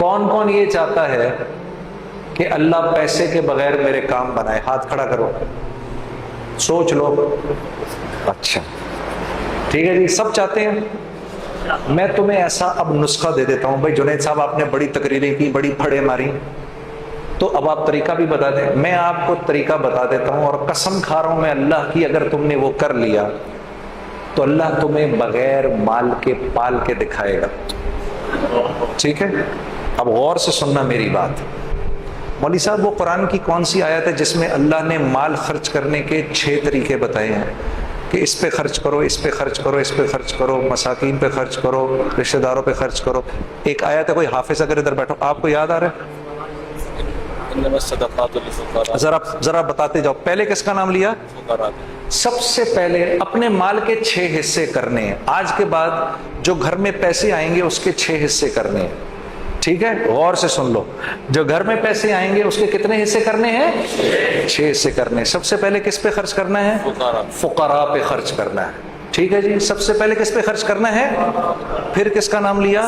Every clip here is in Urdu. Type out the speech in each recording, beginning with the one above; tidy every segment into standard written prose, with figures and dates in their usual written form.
کون کون یہ چاہتا ہے کہ اللہ پیسے کے بغیر میرے کام بنائے؟ ہاتھ کھڑا کرو، سوچ لو۔ اچھا ٹھیک ہے جی، سب چاہتے ہیں۔ میں تمہیں ایسا اب نسخہ دے دیتا ہوں، بھائی جنید صاحب آپ نے بڑی تقریریں کی، بڑی پھڑے ماری، تو اب آپ طریقہ بھی بتا دیں۔ میں آپ کو طریقہ بتا دیتا ہوں، اور قسم کھا رہا ہوں میں اللہ کی، اگر تم نے وہ کر لیا تو اللہ تمہیں بغیر مال کے پال کے دکھائے گا۔ ٹھیک ہے، اب غور سے سننا میری بات۔ مولوی صاحب وہ قرآن کی کون سی آیت ہے جس میں اللہ نے مال خرچ کرنے کے 6 طریقے بتائے ہیں کہ اس پہ خرچ کرو، اس پہ خرچ کرو، اس پہ خرچ کرو، مساکین پہ خرچ کرو، رشتہ داروں پہ خرچ کرو؟ ایک آیت ہے، کوئی حافظ اگر ادھر بیٹھو آپ کو یاد آ رہا ہے؟ ذرا بتاتے جاؤ، پہلے کس کا نام لیا؟ سب سے پہلے اپنے مال کے 6 حصے کرنے ہیں۔ آج کے بعد جو گھر میں پیسے آئیں گے اس کے 6 حصے کرنے ہیں۔ ٹھیک ہے، غور سے سن لو، جو گھر میں پیسے آئیں گے اس کے کتنے حصے کرنے ہیں؟ 6 حصے کرنے ہیں۔ سب سے پہلے کس پہ خرچ کرنا ہے؟ فقراء پہ خرچ کرنا ہے۔ ٹھیک ہے جی، سب سے پہلے کس پہ خرچ کرنا ہے؟ پھر کس کا نام لیا؟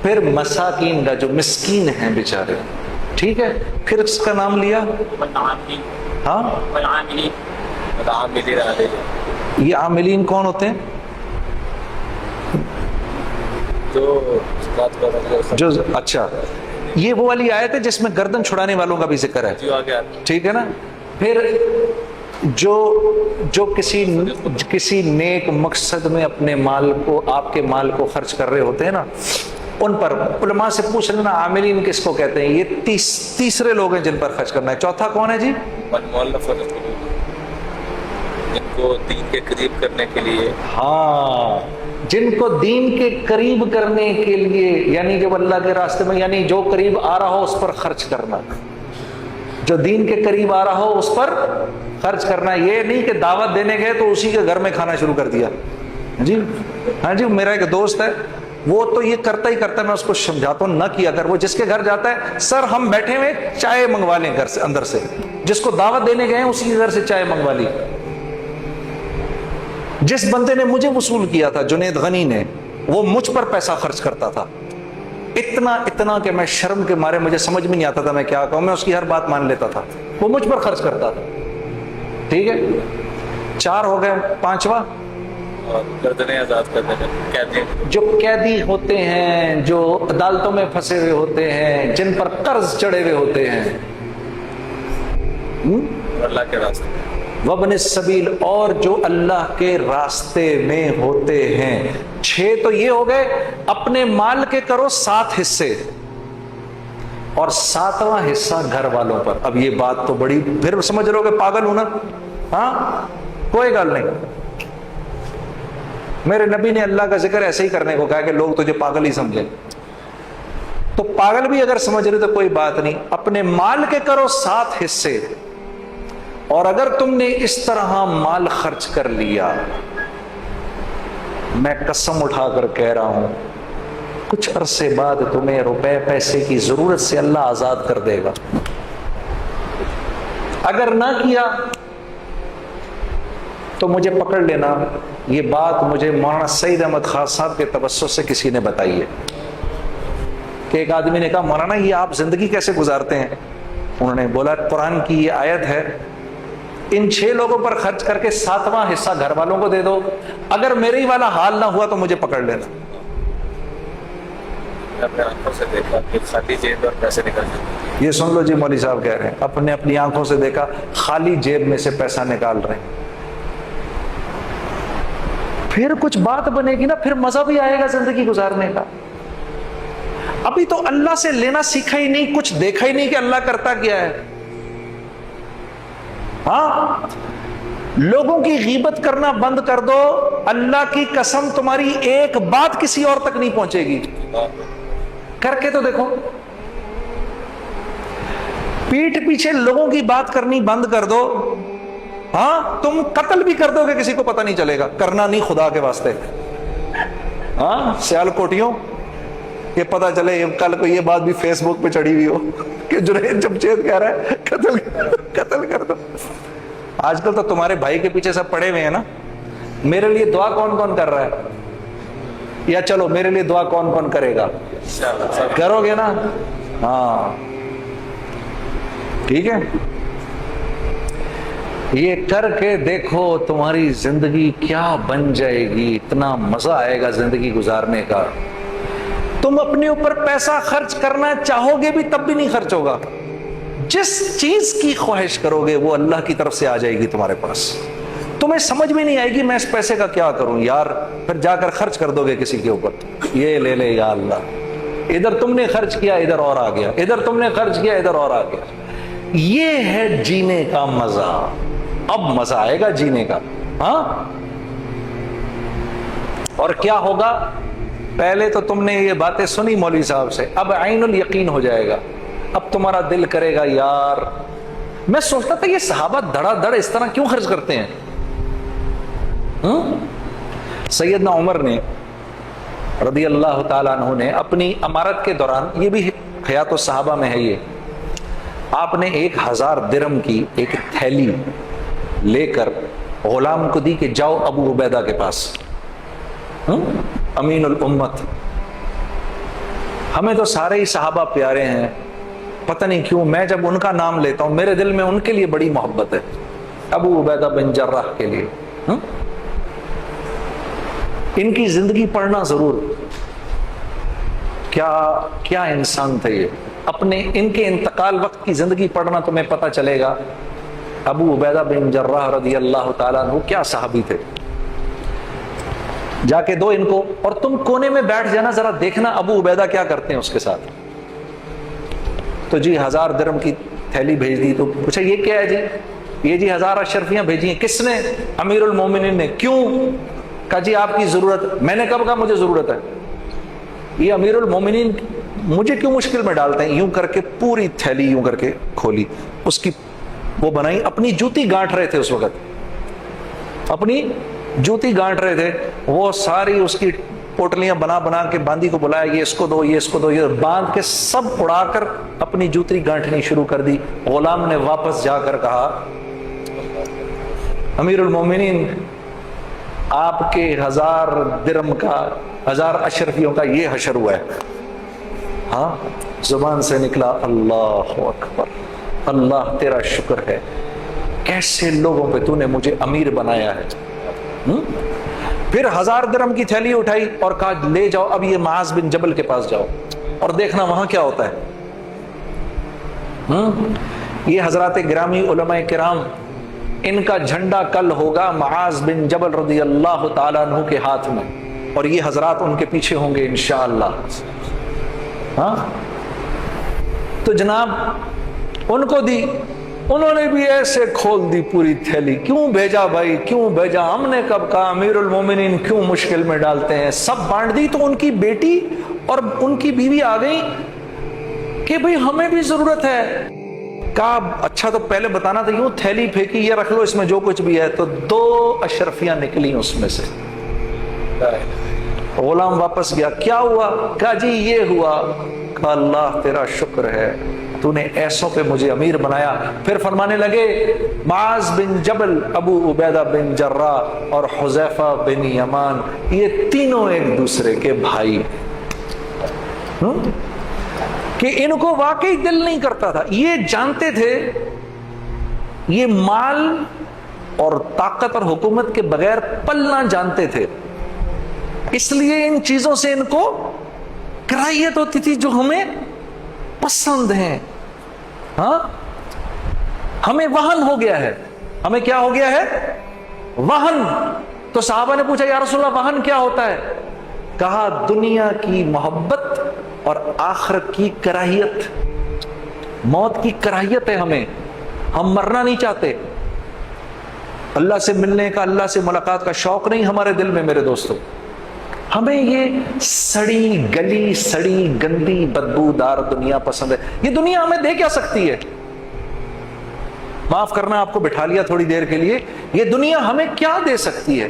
پھر مساکین کا، جو مسکین ہیں بیچارے۔ ٹھیک ہے، پھر اس کا نام لیا؟ ہاں، یہ عاملین کون ہوتے ہیں؟ جو اچھا، یہ وہ والی آیت ہے جس میں گردن چھڑانے والوں کا بھی ذکر ہے۔ ٹھیک ہے نا، پھر جو کسی نیک مقصد میں اپنے مال کو، آپ کے مال کو خرچ کر رہے ہوتے ہیں نا، ان پر علماء سے پوچھ لینا عاملین کس کو کہتے ہیں۔ یہ تیسرے لوگ ہیں جن پر خرچ کرنا ہے۔ چوتھا کون ہے جی؟ جن کو دین کے قریب کرنے کے لیے، ہاں، جن کو دین کے قریب کرنے کے لیے، یعنی جب اللہ کے راستے میں، یعنی جو قریب آ رہا ہو اس پر خرچ کرنا، جو دین کے قریب آ رہا ہو اس پر خرچ کرنا۔ یہ نہیں کہ دعوت دینے گئے تو اسی کے گھر میں کھانا شروع کر دیا۔ جی ہاں جی، میرا ایک دوست ہے، وہ تو یہ کرتا ہی کرتا ہے، میں اس کو سمجھاتا ہوں نہ کیا اگر، وہ جس کے گھر جاتا ہے، سر ہم بیٹھے ہوئے چائے منگوا لیں گھر سے، اندر سے، جس کو دعوت دینے گئے ہیں اسی کے گھر سے چائے منگوا لی۔ جس بندے نے مجھے وصول کیا تھا، جنید غنی نے، وہ مجھ پر پیسہ خرچ کرتا تھا، اتنا کہ میں شرم کے مارے مجھے سمجھ میں نہیں آتا تھا میں کیا کہوں، میں اس کی ہر بات مان لیتا تھا، وہ مجھ پر خرچ کرتا تھا۔ ٹھیک ہے، 4 ہو گئے، 5واں گردنیں آزاد کر دینے، قیدی، جو قیدی ہوتے ہیں، جو عدالتوں میں پھنسے ہوئے ہوتے ہیں، جن پر قرض چڑھے ہوئے ہوتے ہیں، اللہ کے راستے، وابن السبیل، اور جو اللہ کے راستے میں ہوتے ہیں۔ 6 تو یہ ہو گئے، اپنے مال کے کرو 7 حصے، اور 7واں حصہ گھر والوں پر۔ اب یہ بات تو بڑی، پھر سمجھ رہے ہو کہ پاگل ہوں نا؟ ہاں، کوئی گل نہیں، میرے نبی نے اللہ کا ذکر ایسے ہی کرنے کو کہا کہ لوگ تجھے پاگل ہی سمجھے، تو پاگل بھی اگر سمجھ رہے تو کوئی بات نہیں۔ اپنے مال کے کرو 7 حصے، اور اگر تم نے اس طرح مال خرچ کر لیا، میں قسم اٹھا کر کہہ رہا ہوں کچھ عرصے بعد تمہیں روپے پیسے کی ضرورت سے اللہ آزاد کر دے گا۔ اگر نہ کیا تو مجھے پکڑ لینا، یہ بات مجھے مولانا سعید احمد خان صاحب کے توسط سے کسی نے بتائی ہے کہ ایک آدمی نے کہا مولانا یہ آپ زندگی کیسے گزارتے ہیں؟ انہوں نے بولا قرآن کی یہ آیت ہے، ان 6 لوگوں پر خرچ کر کے 7واں حصہ گھر والوں کو دے دو، اگر میرے ہی والا حال نہ ہوا تو مجھے پکڑ لینا۔ اپنے آنکھوں سے دیکھا کہ خالی جیب اور پیسے نکل جاتے۔ یہ سن لو جی، مولوی صاحب کہہ رہے ہیں اپنی آنکھوں سے دیکھا، خالی جیب میں سے پیسہ نکال رہے ہیں۔ پھر کچھ بات بنے گی نا، پھر مزہ بھی آئے گا زندگی گزارنے کا۔ ابھی تو اللہ سے لینا سیکھا ہی نہیں، کچھ دیکھا ہی نہیں کہ اللہ کرتا کیا ہے۔ ہاں، لوگوں کی غیبت کرنا بند کر دو، اللہ کی قسم تمہاری ایک بات کسی اور تک نہیں پہنچے گی۔ کر کے تو دیکھو، پیٹھ پیچھے لوگوں کی بات کرنی بند کر دو، ہاں تم قتل بھی کر دو گے کسی کو پتہ نہیں چلے گا، کرنا نہیں خدا کے واسطے۔ ہاں، سیال کوٹیوں، یہ پتہ چلے کل کو یہ بات بھی فیس بک پہ چڑھی ہوئی ہو کہ جنید جمشید کہہ رہا ہے قتل کر دو۔ آج کل تو تمہارے بھائی کے پیچھے سب پڑے ہوئے ہیں نا، میرے لیے دعا کون کون کر رہا ہے؟ یا چلو میرے لیے دعا کون کون کرے گا؟ کرو گے نا؟ ہاں ٹھیک ہے، یہ کر کے دیکھو تمہاری زندگی کیا بن جائے گی، اتنا مزہ آئے گا زندگی گزارنے کا. تم اپنے اوپر پیسہ خرچ کرنا چاہو گے بھی تب بھی نہیں خرچ ہوگا. جس چیز کی خواہش کرو گے وہ اللہ کی طرف سے آ جائے گی تمہارے پاس. تمہیں سمجھ میں نہیں آئے گی میں اس پیسے کا کیا کروں یار، پھر جا کر خرچ کر دو گے کسی کے اوپر، یہ لے لے یا اللہ، ادھر تم نے خرچ کیا ادھر اور آ گیا، ادھر تم نے خرچ کیا ادھر اور آ گیا. یہ ہے جینے کا مزہ. اب مزہ آئے گا جینے کا. ہاں اور کیا ہوگا؟ پہلے تو تم نے یہ باتیں سنی مولوی صاحب سے، اب عین الیقین ہو جائے گا. اب تمہارا دل کرے گا یار. میں سوچتا تھا یہ صحابہ دڑا دڑ اس طرح کیوں خرچ کرتے ہیں؟ سیدنا عمر نے رضی اللہ تعالیٰ عنہ نے اپنی امارت کے دوران، یہ بھی حیات الصحابہ میں ہے، یہ آپ نے 1000 درہم کی ایک تھیلی لے کر غلام کو دی کہ جاؤ ابو عبیدہ کے پاس، امین الامت. ہمیں تو سارے ہی صحابہ پیارے ہیں، پتہ نہیں کیوں میں جب ان کا نام لیتا ہوں میرے دل میں ان کے لیے بڑی محبت ہے، ابو عبیدہ بن جراح کے لیے. ان کی زندگی پڑھنا ضرور، کیا انسان تھے یہ. اپنے ان کے انتقال وقت کی زندگی پڑھنا تمہیں پتہ چلے گا ابو عبیدہ بن جراح رضی اللہ تعالیٰ عنہ کیا صحابی تھے. جا کے دو ان کو، اور تم کونے میں بیٹھ جانا، ذرا دیکھنا ابو عبیدہ کیا کرتے ہیں اس کے ساتھ. تو جی 1000 درہم کی تھیلی بھیج دی. تو پوچھا یہ کیا ہے جی؟ یہ جی 1000 اشرفیاں بھیجی ہیں. کس نے؟ امیر المومنین نے. کیوں؟ کہا جی آپ کی ضرورت. میں نے کب کہا مجھے ضرورت ہے؟ یہ امیر المومنین مجھے کیوں مشکل میں ڈالتے ہیں؟ یوں کر کے پوری تھیلی یوں کر کے کھولی، اس کی وہ بنائی. اپنی جوتی گانٹ رہے تھے اس وقت، اپنی جوتی گانٹ رہے تھے. وہ ساری اس کی پوٹلیاں بنا بنا کے باندی کو بلایا، یہ اس کو دو، یہ اس کو دو، یہ باندھ کے سب اڑا کر اپنی جوتی گانٹنی شروع کر دی. غلام نے واپس جا کر کہا امیر المومنین آپ کے 1000 درہم کا، 1000 اشرفیوں کا یہ حشر ہوا ہے. ہاں زبان سے نکلا اللہ اکبر، اللہ تیرا شکر ہے، کیسے لوگوں پہ تو نے مجھے امیر بنایا ہے. پھر 1000 درہم کی تھیلی اٹھائی اور کہا لے جاؤ اب یہ معاذ بن جبل کے پاس جاؤ اور دیکھنا وہاں کیا ہوتا ہے. یہ حضرات گرامی علماء کرام، ان کا جھنڈا کل ہوگا معاذ بن جبل رضی اللہ تعالیٰ عنہ کے ہاتھ میں، اور یہ حضرات ان کے پیچھے ہوں گے انشاءاللہ. ہاں تو جناب ان کو دی، انہوں نے بھی ایسے کھول دی پوری تھیلی. کیوں بھیجا بھائی، کیوں بھیجا؟ ہم نے کب کہا امیر المومنین کیوں مشکل میں ڈالتے ہیں؟ سب بانٹ دی. تو ان کی بیٹی اور ان کی بیوی آ گئی کہ بھئی ہمیں بھی ضرورت ہے. کہا اچھا تو پہلے بتانا تھا. یوں تھیلی پھینکی، یہ رکھ لو اس میں جو کچھ بھی ہے. تو 2 اشرفیاں نکلی اس میں سے. غلام واپس گیا، کیا ہوا؟ کہا جی یہ ہوا. کہا اللہ تیرا شکر ہے، تو نے ایسوں پہ مجھے امیر بنایا. پھر فرمانے لگے معاذ بن جبل، ابو عبیدہ بن جراح اور حذیفہ بن یمان، یہ تینوں ایک دوسرے کے بھائی. کہ ان کو واقعی دل نہیں کرتا تھا. یہ جانتے تھے یہ مال اور طاقت اور حکومت کے بغیر پلنا جانتے تھے، اس لیے ان چیزوں سے ان کو کراہیت ہوتی تھی جو ہمیں پسند ہیں. ہاں ہمیں وہن ہو گیا ہے. ہمیں کیا ہو گیا ہے؟ وہن. تو صحابہ نے پوچھا یا رسول اللہ وہن کیا ہوتا ہے؟ کہا دنیا کی محبت اور آخرت کی کراہیت. موت کی کراہیت ہے ہمیں، ہم مرنا نہیں چاہتے. اللہ سے ملنے کا، اللہ سے ملاقات کا شوق نہیں ہمارے دل میں میرے دوستوں. ہمیں یہ سڑی گلی، سڑی گندی بدبودار دنیا پسند ہے. یہ دنیا ہمیں دے کیا سکتی ہے؟ معاف کرنا آپ کو بٹھا لیا تھوڑی دیر کے لیے. یہ دنیا ہمیں کیا دے سکتی ہے؟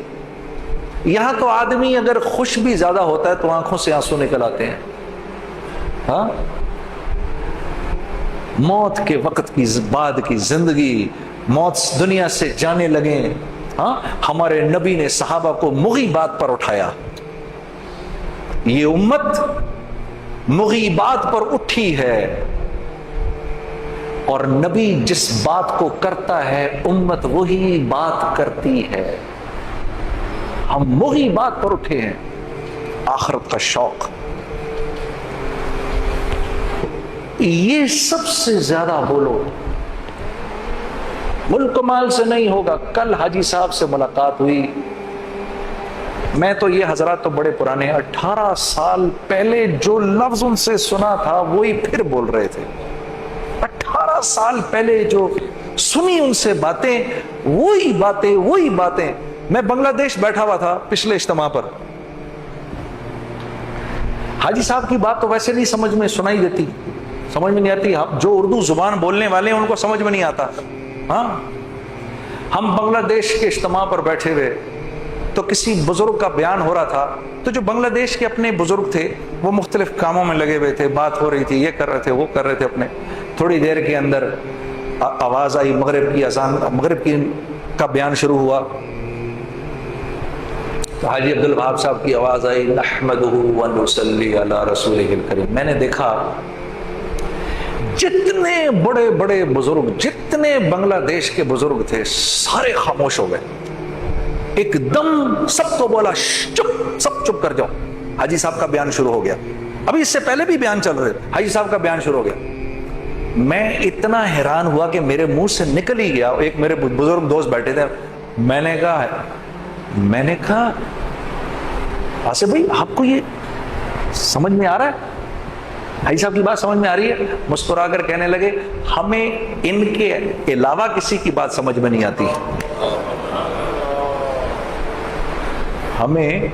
یہاں تو آدمی اگر خوش بھی زیادہ ہوتا ہے تو آنکھوں سے آنسو نکل آتے ہیں. ہاں موت کے وقت کی بعد کی زندگی، موت دنیا سے جانے لگیں. ہاں ہمارے نبی نے صحابہ کو مغی بات پر اٹھایا. یہ امت مغیبات پر اٹھی ہے، اور نبی جس بات کو کرتا ہے امت وہی بات کرتی ہے۔ ہم مغیبات پر اٹھے ہیں، آخرت کا شوق۔ یہ سب سے زیادہ بولو، ملک و مال سے نہیں ہوگا۔ کل حاجی صاحب سے ملاقات ہوئی، میں تو یہ حضرات تو بڑے پرانے، 18 سال پہلے جو لفظ ان سے سنا تھا وہی پھر بول رہے تھے۔ 18 سال پہلے جو سنی ان سے باتیں وہی باتیں۔ میں بنگلہ دیش بیٹھا ہوا تھا پچھلے اجتماع پر، حاجی صاحب کی بات تو ویسے نہیں سمجھ میں سنائی دیتی، سمجھ میں نہیں آتی۔ جو اردو زبان بولنے والے ہیں ان کو سمجھ میں نہیں آتا۔ ہاں، ہم بنگلہ دیش کے اجتماع پر بیٹھے ہوئے تو کسی بزرگ کا بیان ہو رہا تھا، تو جو بنگلہ دیش کے اپنے بزرگ تھے وہ مختلف کاموں میں لگے ہوئے تھے، بات ہو رہی تھی، یہ کر رہے تھے وہ کر رہے تھے اپنے۔ تھوڑی دیر کے اندر آواز آئی، مغرب کی اذان، مغرب کا بیان شروع ہوا، تو حاجی عبدالوہاب صاحب کی آواز آئی، نحمدہ ونصلی علی رسولہ الکریم۔ میں نے دیکھا جتنے بڑے بڑے بزرگ، جتنے بنگلہ دیش کے بزرگ تھے، سارے خاموش ہو گئے۔ ایک دم سب کو بولا چپ، سب چپ کر جاؤ، حاجی صاحب کا بیان شروع ہو گیا۔ ابھی اس سے پہلے بھی بیان چل رہے تھے، حاجی صاحب کا بیان شروع ہو گیا۔ میں اتنا حیران ہوا کہ میرے منہ سے نکل ہی گیا۔ ایک میرے بزرگ دوست بیٹھے تھے، میں نے کہا آصف بھائی آپ کو یہ سمجھ میں آ رہا ہے؟ حاجی صاحب کی بات سمجھ میں آ رہی ہے؟ مسکرا کر کہنے لگے ہمیں ان کے علاوہ کسی کی بات سمجھ میں نہیں آتی، ہمیں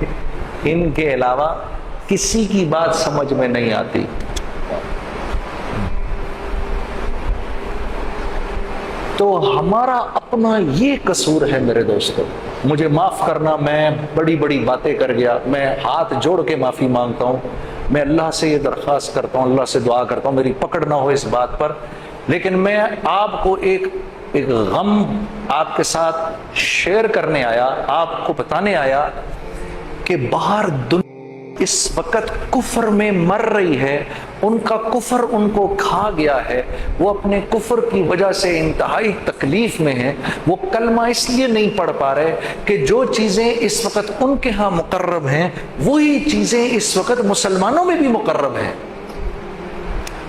ان کے علاوہ کسی کی بات سمجھ میں نہیں آتی۔ تو ہمارا اپنا یہ قصور ہے میرے دوستو، مجھے معاف کرنا، میں بڑی بڑی باتیں کر گیا، میں ہاتھ جوڑ کے معافی مانگتا ہوں، میں اللہ سے یہ درخواست کرتا ہوں، اللہ سے دعا کرتا ہوں میری پکڑ نہ ہو اس بات پر۔ لیکن میں آپ کو ایک غم آپ کے ساتھ شیئر کرنے آیا، آپ کو بتانے آیا کہ باہر دنیا اس وقت کفر میں مر رہی ہے، ان کا کفر ان کو کھا گیا ہے، وہ اپنے کفر کی وجہ سے انتہائی تکلیف میں ہیں۔ وہ کلمہ اس لیے نہیں پڑھ پا رہے کہ جو چیزیں اس وقت ان کے ہاں مقرب ہیں وہی چیزیں اس وقت مسلمانوں میں بھی مقرب ہیں۔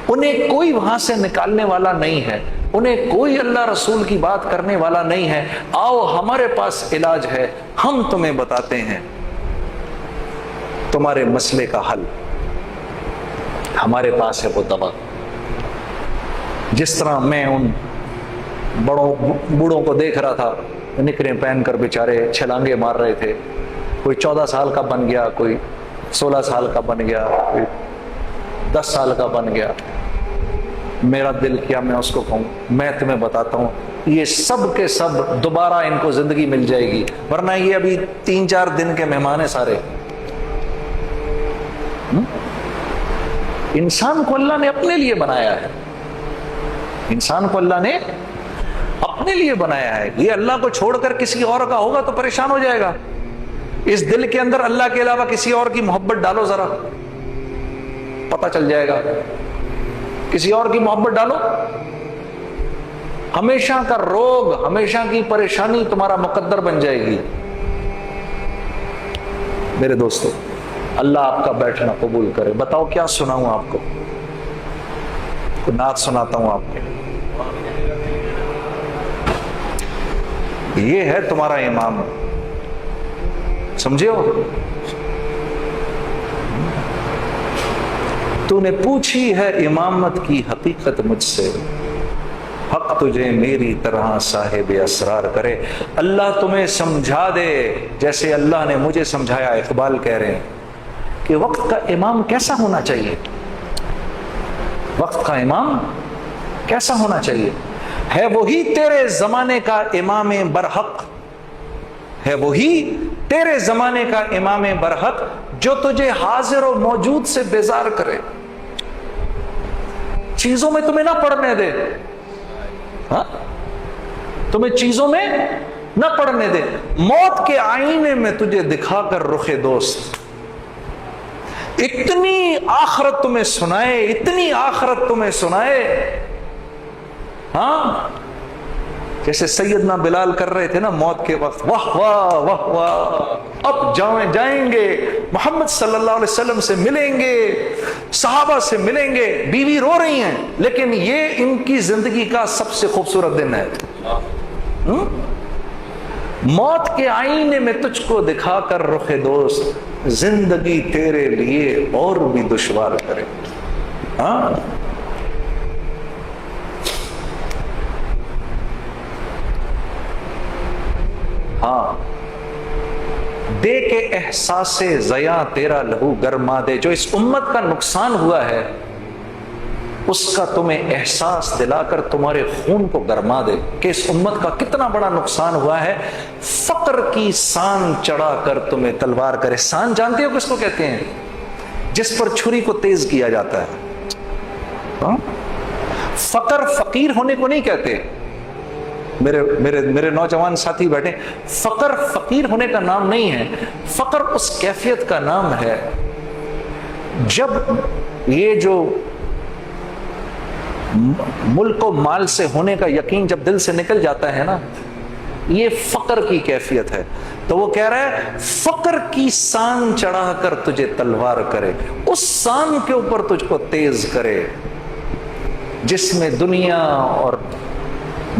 انہیں کوئی وہاں سے نکالنے والا نہیں ہے، انہیں کوئی اللہ رسول کی بات کرنے والا نہیں ہے۔ آؤ ہمارے پاس علاج ہے، ہم تمہیں بتاتے ہیں تمہارے مسئلے کا حل، ہمارے پاس ہے وہ دوا۔ جس طرح میں ان بوڑھوں کو دیکھ رہا تھا، نکریں پہن کر بیچارے چھلانگے مار رہے تھے، کوئی 14 سال کا بن گیا، کوئی 16 سال کا بن گیا، کوئی 10 سال کا بن گیا۔ میرا دل کیا میں اس کو کہوں، میں تمہیں بتاتا ہوں یہ سب کے سب دوبارہ ان کو زندگی مل جائے گی، ورنہ یہ ابھی 3-4 دن کے مہمان ہیں سارے۔ انسان کو اللہ نے اپنے لیے بنایا ہے، انسان کو اللہ نے اپنے لیے بنایا ہے۔ یہ اللہ کو چھوڑ کر کسی اور کا ہوگا تو پریشان ہو جائے گا۔ اس دل کے اندر اللہ کے علاوہ کسی اور کی محبت ڈالو، ذرا پتہ چل جائے گا۔ کسی اور کی محبت ڈالو، ہمیشہ کا روگ، ہمیشہ کی پریشانی تمہارا مقدر بن جائے گی۔ میرے دوستو، اللہ آپ کا بیٹھنا قبول کرے۔ بتاؤ کیا سناؤں آپ کو؟ کوئی نعت سناتا ہوں آپ کو۔ یہ ہے تمہارا امام، سمجھے ہو؟ تو نے پوچھی ہے امامت کی حقیقت مجھ سے، حق تجھے میری طرح صاحب اسرار کرے۔ اللہ تمہیں سمجھا دے جیسے اللہ نے مجھے سمجھایا۔ اقبال کہہ رہے ہیں کہ وقت کا امام کیسا ہونا چاہیے، وقت کا امام کیسا ہونا چاہیے؟ ہے وہی تیرے زمانے کا امام برحق، ہے وہی تیرے زمانے کا امام برحق جو تجھے حاضر و موجود سے بیزار کرے، چیزوں میں تمہیں نہ پڑھنے دے، ہاں تمہیں چیزوں میں نہ پڑھنے دے، موت کے آئینے میں تجھے دکھا کر رخ دوست، اتنی آخرت تمہیں سنائے، اتنی آخرت تمہیں سنائے. ہاں جیسے سیدنا بلال کر رہے تھے نا موت کے وقت، واہ واہ واہ واہ، اب جائیں گے محمد صلی اللہ علیہ وسلم سے ملیں گے، صحابہ سے ملیں گے. بیوی رو رہی ہیں لیکن یہ ان کی زندگی کا سب سے خوبصورت دن ہے. موت کے آئینے میں تجھ کو دکھا کر رخ دوست، زندگی تیرے لیے اور بھی دشوار کرے. ہاں ہاں دے کے احساس ضیاء تیرا لہو گرما دے. جو اس امت کا نقصان ہوا ہے اس کا تمہیں احساس دلا کر تمہارے خون کو گرما دے کہ اس امت کا کتنا بڑا نقصان ہوا ہے. فقر کی سان چڑھا کر تمہیں تلوار کرے. سان جانتے ہو کس کو کہتے ہیں؟ جس پر چھری کو تیز کیا جاتا ہے. فقر فقیر ہونے کو نہیں کہتے. میرے نوجوان ساتھی بیٹھے، فقر فقیر ہونے کا نام نہیں ہے. فقر اس کیفیت کا نام ہے جب یہ جو ملک و مال سے ہونے کا یقین جب دل سے نکل جاتا ہے نا، یہ فقر کی کیفیت ہے. تو وہ کہہ رہا ہے فقر کی سان چڑھا کر تجھے تلوار کرے، اس سان کے اوپر تجھ کو تیز کرے جس میں دنیا اور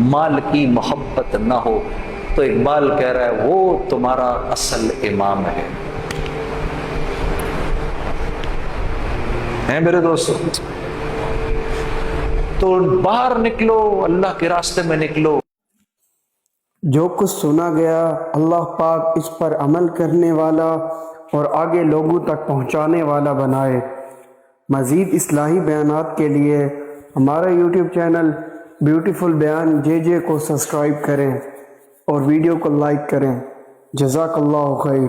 مال کی محبت نہ ہو. تو اقبال کہہ رہا ہے وہ تمہارا اصل امام ہے. ہیں میرے دوستو؟ تو باہر نکلو، اللہ کے راستے میں نکلو. جو کچھ سنا گیا اللہ پاک اس پر عمل کرنے والا اور آگے لوگوں تک پہنچانے والا بنائے. مزید اصلاحی بیانات کے لیے ہمارا یوٹیوب چینل بیوٹیفل بیان JJ کو سبسکرائب کریں اور ویڈیو کو لائک کریں. جزاک اللہ خیر.